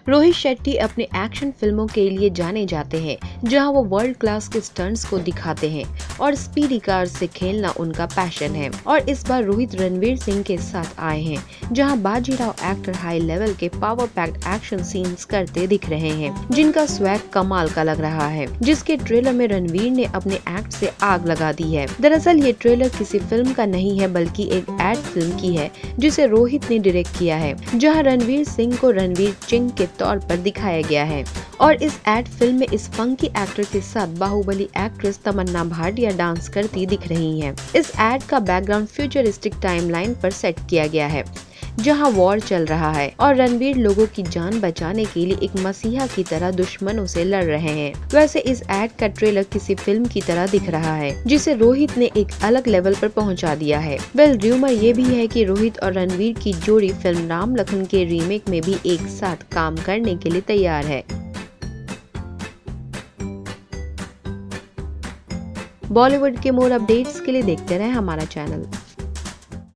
रोहित शेट्टी अपने एक्शन फिल्मों के लिए जाने जाते हैं, जहां वो वर्ल्ड क्लास के स्टंट्स को दिखाते हैं और स्पीडी कार से खेलना उनका पैशन है। और इस बार रोहित रणवीर सिंह के साथ आए हैं, जहां बाजीराव एक्टर हाई लेवल के पावर पैक्ड एक्शन सीन्स करते दिख रहे हैं, जिनका स्वैग कमाल का लग रहा है। जिसके ट्रेलर में रणवीर ने अपने एक्ट से आग लगा दी है। दरअसल ये ट्रेलर किसी फिल्म का नहीं है, बल्कि एक एड फिल्म की है, जिसे रोहित ने डायरेक्ट किया है, जहां रणवीर सिंह को रणवीर चिंग के तौर पर दिखाया गया है। और इस एड फिल्म में इस फंकी एक्टर के साथ बाहुबली एक्ट्रेस तमन्ना भाटिया डांस करती दिख रही हैं। इस एड का बैकग्राउंड फ्यूचरिस्टिक टाइमलाइन पर सेट किया गया है, जहां वॉर चल रहा है और रणवीर लोगों की जान बचाने के लिए एक मसीहा की तरह दुश्मनों से लड़ रहे हैं। वैसे इस एड का ट्रेलर किसी फिल्म की तरह दिख रहा है, जिसे रोहित ने एक अलग लेवल पर पहुंचा दिया है। वेल, र्यूमर ये भी है कि रोहित और रणवीर की जोड़ी फिल्म राम लखन के रीमेक में भी एक साथ काम करने के लिए तैयार है। बॉलीवुड के मोर अपडेट्स के लिए देखते रहें हमारा चैनल।